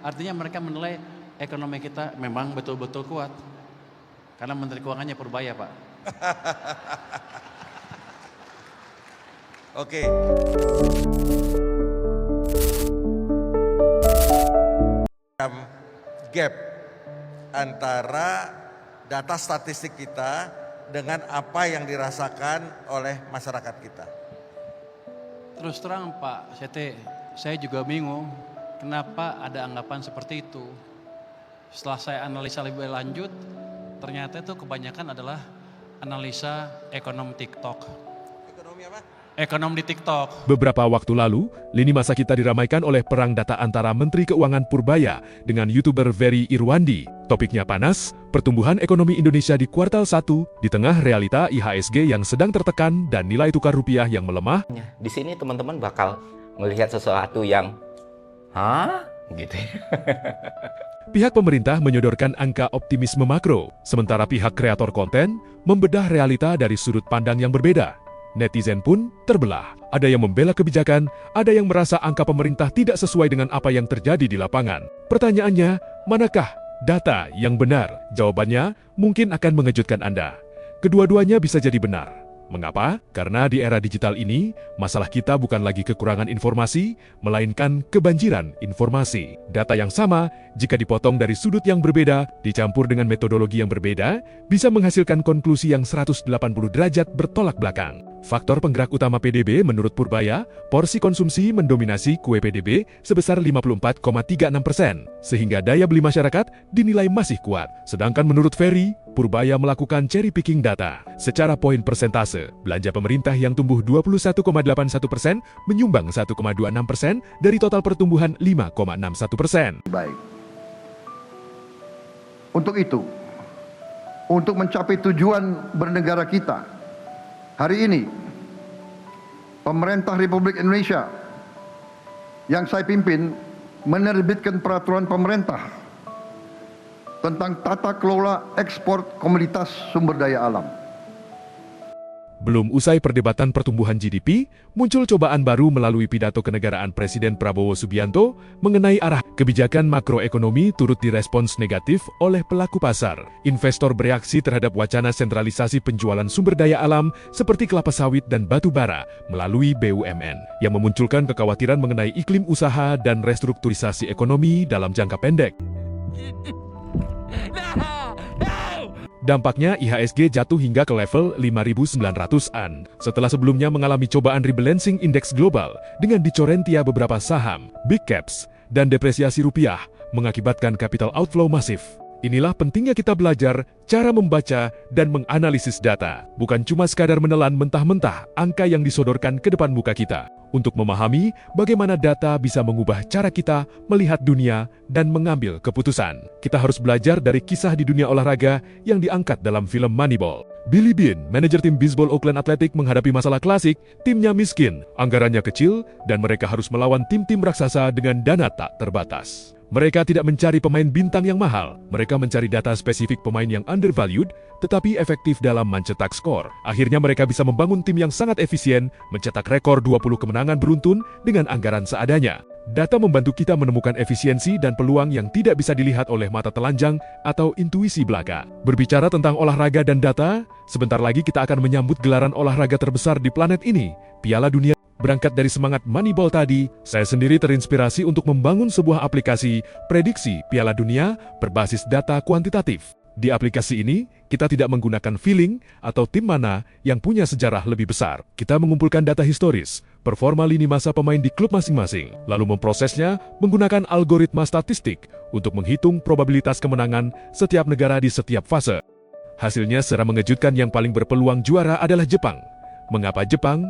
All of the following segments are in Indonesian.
Artinya mereka menilai ekonomi kita memang betul-betul kuat. Karena Menteri Keuangannya Purbaya, Pak. Oke. Gap antara data statistik kita dengan apa yang dirasakan oleh masyarakat kita. Terus terang Pak Sete, saya juga bingung kenapa ada anggapan seperti itu. Setelah saya analisa lebih lanjut, ternyata itu kebanyakan adalah analisa ekonom TikTok. Ekonomi apa? Ekonom di TikTok. Beberapa waktu lalu, lini masa kita diramaikan oleh perang data antara Menteri Keuangan Purbaya dengan YouTuber Ferry Irwandi. Topiknya panas, pertumbuhan ekonomi Indonesia di kuartal 1 di tengah realita IHSG yang sedang tertekan dan nilai tukar rupiah yang melemah. Di sini teman-teman bakal melihat sesuatu yang, hah? Gitu ya. Pihak pemerintah menyodorkan angka optimisme makro, sementara pihak kreator konten membedah realita dari sudut pandang yang berbeda. Netizen pun terbelah. Ada yang membela kebijakan, ada yang merasa angka pemerintah tidak sesuai dengan apa yang terjadi di lapangan. Pertanyaannya, manakah data yang benar? Jawabannya mungkin akan mengejutkan Anda. Kedua-duanya bisa jadi benar. Mengapa? Karena di era digital ini, masalah kita bukan lagi kekurangan informasi, melainkan kebanjiran informasi. Data yang sama, jika dipotong dari sudut yang berbeda, dicampur dengan metodologi yang berbeda, bisa menghasilkan konklusi yang 180 derajat bertolak belakang. Faktor penggerak utama PDB menurut Purbaya, porsi konsumsi mendominasi kue PDB sebesar 54,36%, sehingga daya beli masyarakat dinilai masih kuat. Sedangkan menurut Ferry, Purbaya melakukan cherry picking data. Secara poin persentase, belanja pemerintah yang tumbuh 21,81% menyumbang 1,26% dari total pertumbuhan 5,61%. Baik. Untuk itu, untuk mencapai tujuan bernegara kita, hari ini, pemerintah Republik Indonesia yang saya pimpin menerbitkan peraturan pemerintah tentang tata kelola ekspor komoditas sumber daya alam. Belum usai perdebatan pertumbuhan GDP, muncul cobaan baru melalui pidato kenegaraan Presiden Prabowo Subianto mengenai arah kebijakan makroekonomi turut direspons negatif oleh pelaku pasar. Investor bereaksi terhadap wacana sentralisasi penjualan sumber daya alam seperti kelapa sawit dan batu bara melalui BUMN, yang memunculkan kekhawatiran mengenai iklim usaha dan restrukturisasi ekonomi dalam jangka pendek. Dampaknya IHSG jatuh hingga ke level 5.900-an, setelah sebelumnya mengalami cobaan rebalancing indeks global dengan dicorentia beberapa saham, big caps, dan depresiasi rupiah mengakibatkan capital outflow masif. Inilah pentingnya kita belajar cara membaca dan menganalisis data, bukan cuma sekadar menelan mentah-mentah angka yang disodorkan ke depan muka kita. Untuk memahami bagaimana data bisa mengubah cara kita melihat dunia dan mengambil keputusan, kita harus belajar dari kisah di dunia olahraga yang diangkat dalam film Moneyball. Billy Beane, manajer tim bisbol Oakland Athletic, menghadapi masalah klasik, timnya miskin, anggarannya kecil, dan mereka harus melawan tim-tim raksasa dengan dana tak terbatas. Mereka tidak mencari pemain bintang yang mahal, mereka mencari data spesifik pemain yang undervalued, tetapi efektif dalam mencetak skor. Akhirnya mereka bisa membangun tim yang sangat efisien, mencetak rekor 20 kemenangan beruntun dengan anggaran seadanya. Data membantu kita menemukan efisiensi dan peluang yang tidak bisa dilihat oleh mata telanjang atau intuisi belaka. Berbicara tentang olahraga dan data, sebentar lagi kita akan menyambut gelaran olahraga terbesar di planet ini, Piala Dunia. Berangkat dari semangat Moneyball tadi, saya sendiri terinspirasi untuk membangun sebuah aplikasi prediksi Piala Dunia berbasis data kuantitatif. Di aplikasi ini, kita tidak menggunakan feeling atau tim mana yang punya sejarah lebih besar. Kita mengumpulkan data historis, performa lini masa pemain di klub masing-masing, lalu memprosesnya menggunakan algoritma statistik untuk menghitung probabilitas kemenangan setiap negara di setiap fase. Hasilnya secara mengejutkan yang paling berpeluang juara adalah Jepang. Mengapa Jepang?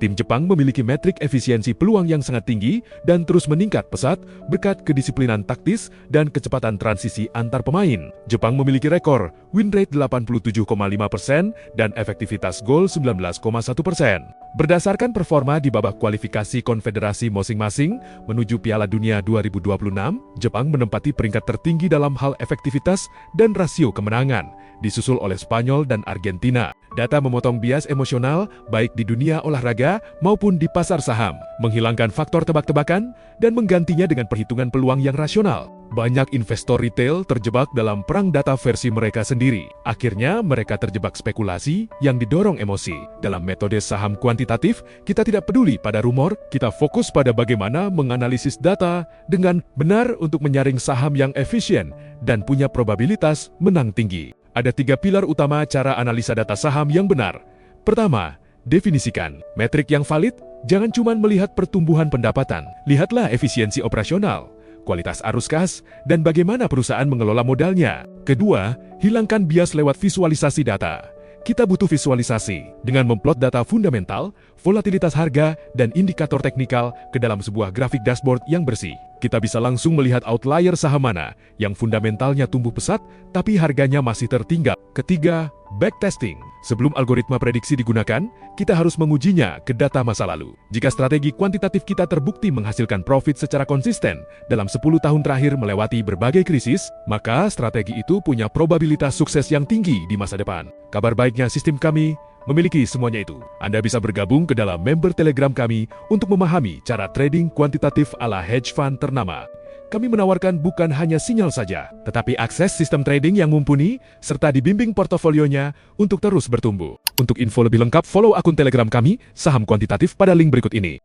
Tim Jepang memiliki metrik efisiensi peluang yang sangat tinggi dan terus meningkat pesat berkat kedisiplinan taktis dan kecepatan transisi antar pemain. Jepang memiliki rekor win rate 87,5% dan efektivitas gol 19,1%. Berdasarkan performa di babak kualifikasi konfederasi masing-masing menuju Piala Dunia 2026, Jepang menempati peringkat tertinggi dalam hal efektivitas dan rasio kemenangan, disusul oleh Spanyol dan Argentina. Data memotong bias emosional baik di dunia olahraga maupun di pasar saham, menghilangkan faktor tebak-tebakan dan menggantinya dengan perhitungan peluang yang rasional. Banyak investor retail terjebak dalam perang data versi mereka sendiri. Akhirnya mereka terjebak spekulasi yang didorong emosi. Dalam metode saham kuantitatif, kita tidak peduli pada rumor, kita fokus pada bagaimana menganalisis data dengan benar untuk menyaring saham yang efisien dan punya probabilitas menang tinggi. Ada 3 pilar utama cara analisa data saham yang benar. Pertama, definisikan. Metrik yang valid, jangan cuma melihat pertumbuhan pendapatan. Lihatlah efisiensi operasional, kualitas arus kas, dan bagaimana perusahaan mengelola modalnya. Kedua, hilangkan bias lewat visualisasi data. Kita butuh visualisasi dengan memplot data fundamental, volatilitas harga, dan indikator teknikal ke dalam sebuah grafik dashboard yang bersih. Kita bisa langsung melihat outlier saham mana yang fundamentalnya tumbuh pesat tapi harganya masih tertinggal. Ketiga, backtesting. Sebelum algoritma prediksi digunakan, kita harus mengujinya ke data masa lalu. Jika strategi kuantitatif kita terbukti menghasilkan profit secara konsisten dalam 10 tahun terakhir melewati berbagai krisis, maka strategi itu punya probabilitas sukses yang tinggi di masa depan. Kabar baiknya sistem kami memiliki semuanya itu. Anda bisa bergabung ke dalam member Telegram kami untuk memahami cara trading kuantitatif ala hedge fund ternama. Kami menawarkan bukan hanya sinyal saja, tetapi akses sistem trading yang mumpuni, serta dibimbing portofolionya untuk terus bertumbuh. Untuk info lebih lengkap, follow akun Telegram kami, Saham Kuantitatif pada link berikut ini.